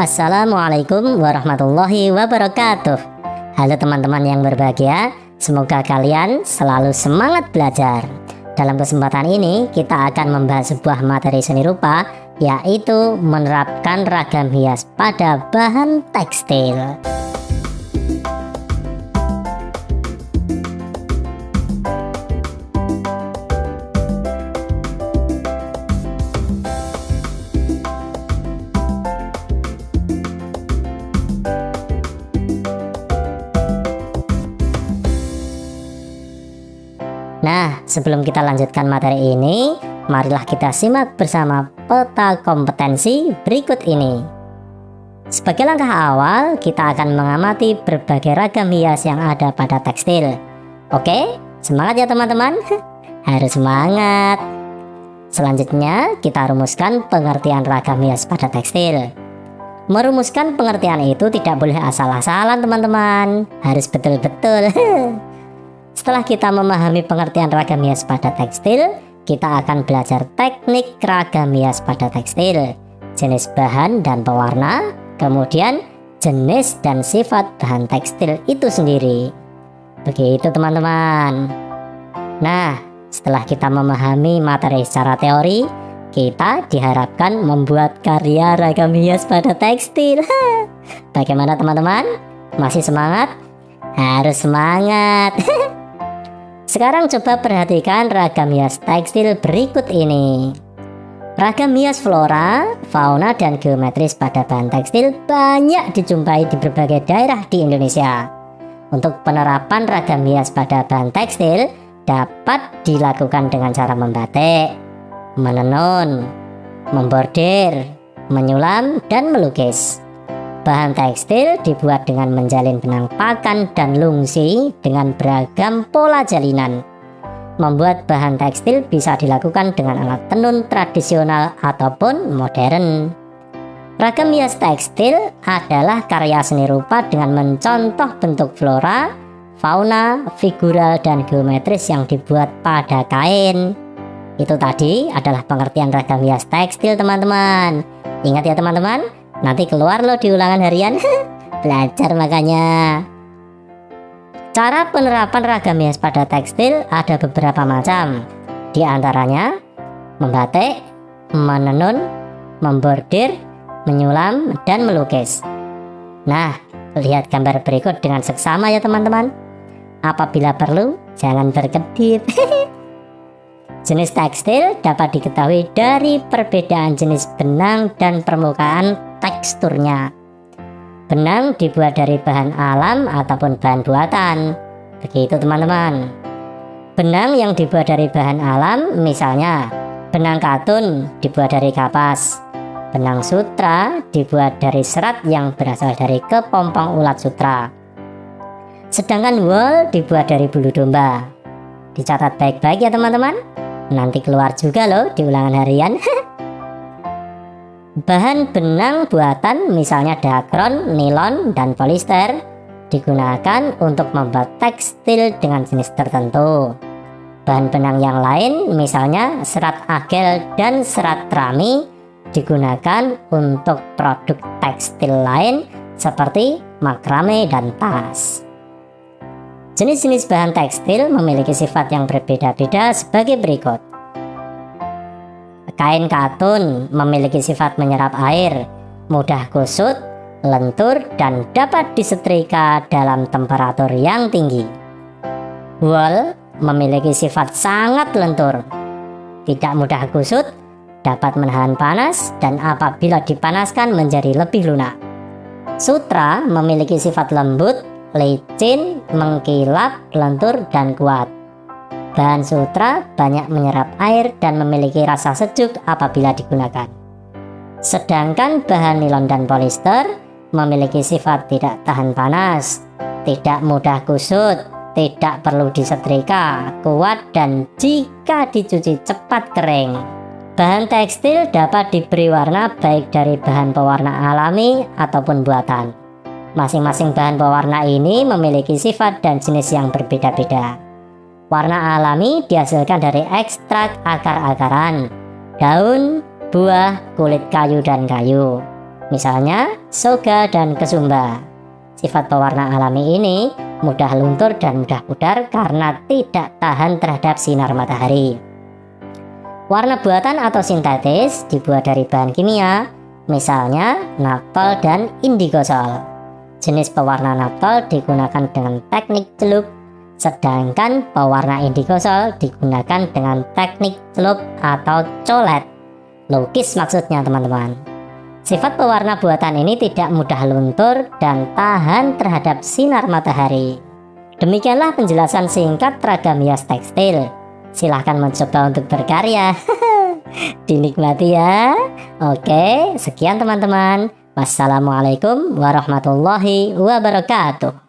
Assalamualaikum warahmatullahi wabarakatuh. Halo teman-teman yang berbahagia, semoga kalian selalu semangat belajar. Dalam kesempatan ini kita akan membahas sebuah materi seni rupa, yaitu menerapkan ragam hias pada bahan tekstil. Nah, sebelum kita lanjutkan materi ini, marilah kita simak bersama peta kompetensi berikut ini. Sebagai langkah awal, kita akan mengamati berbagai ragam hias yang ada pada tekstil. Oke, semangat ya teman-teman. Harus semangat. Selanjutnya, kita rumuskan pengertian ragam hias pada tekstil. Merumuskan pengertian itu tidak boleh asal-asalan teman-teman. Harus betul-betul. Setelah kita memahami pengertian ragam hias pada tekstil, kita akan belajar teknik ragam hias pada tekstil, jenis bahan dan pewarna, kemudian jenis dan sifat bahan tekstil itu sendiri. Begitu teman-teman. Nah, setelah kita memahami materi secara teori, kita diharapkan membuat karya ragam hias pada tekstil. Bagaimana teman-teman? Masih semangat? Harus semangat. Sekarang coba perhatikan ragam hias tekstil berikut ini. Ragam hias flora, fauna, dan geometris pada bahan tekstil banyak dijumpai di berbagai daerah di Indonesia. Untuk penerapan ragam hias pada bahan tekstil dapat dilakukan dengan cara membatik, menenun, membordir, menyulam, dan melukis. Bahan tekstil dibuat dengan menjalin benang pakan dan lungsi dengan beragam pola jalinan. Membuat bahan tekstil bisa dilakukan dengan alat tenun tradisional ataupun modern. Ragam hias tekstil adalah karya seni rupa dengan mencontoh bentuk flora, fauna, figural, dan geometris yang dibuat pada kain. Itu tadi adalah pengertian ragam hias tekstil teman-teman. Ingat ya teman-teman, nanti keluar loh di ulangan harian. Belajar makanya. Cara penerapan ragam hias pada tekstil ada beberapa macam. Di antaranya membatik, menenun, membordir, menyulam, dan melukis. Nah, lihat gambar berikut dengan seksama ya teman-teman. Apabila perlu, jangan berkedip. Jenis tekstil dapat diketahui dari perbedaan jenis benang dan permukaan teksturnya. Benang dibuat dari bahan alam ataupun bahan buatan. Begitu teman-teman. Benang yang dibuat dari bahan alam misalnya benang katun dibuat dari kapas. Benang sutra dibuat dari serat yang berasal dari kepompong ulat sutra. Sedangkan wol dibuat dari bulu domba. Dicatat baik-baik ya teman-teman. Nanti keluar juga loh di ulangan harian. Bahan benang buatan misalnya dakron, nilon, dan polister digunakan untuk membuat tekstil dengan jenis tertentu. Bahan benang yang lain misalnya serat agel dan serat trami digunakan untuk produk tekstil lain seperti makrame dan tas. Jenis-jenis bahan tekstil memiliki sifat yang berbeda-beda sebagai berikut. Kain katun memiliki sifat menyerap air, mudah kusut, lentur, dan dapat disetrika dalam temperatur yang tinggi. Wol memiliki sifat sangat lentur, tidak mudah kusut, dapat menahan panas, dan apabila dipanaskan menjadi lebih lunak. Sutra memiliki sifat lembut, licin, mengkilap, lentur, dan kuat. Bahan sutra banyak menyerap air dan memiliki rasa sejuk apabila digunakan. Sedangkan bahan nilon dan polister memiliki sifat tidak tahan panas, tidak mudah kusut, tidak perlu disetrika, kuat, dan jika dicuci cepat kering. Bahan tekstil dapat diberi warna baik dari bahan pewarna alami ataupun buatan. Masing-masing bahan pewarna ini memiliki sifat dan jenis yang berbeda-beda. Warna alami dihasilkan dari ekstrak akar-akaran, daun, buah, kulit kayu, dan kayu. misalnya soga dan kesumba. Sifat pewarna alami ini mudah luntur dan mudah pudar karena tidak tahan terhadap sinar matahari. Warna buatan atau sintetis dibuat dari bahan kimia, misalnya naftol dan indigosol. Jenis pewarna naftol digunakan dengan teknik celup, sedangkan pewarna indigosol digunakan dengan teknik celup atau colet. Logis maksudnya teman-teman. Sifat pewarna buatan ini tidak mudah luntur dan tahan terhadap sinar matahari. Demikianlah penjelasan singkat ragam hias tekstil. Silahkan mencoba untuk berkarya. Dinikmati ya. Oke, sekian teman-teman. Wassalamualaikum warahmatullahi wabarakatuh.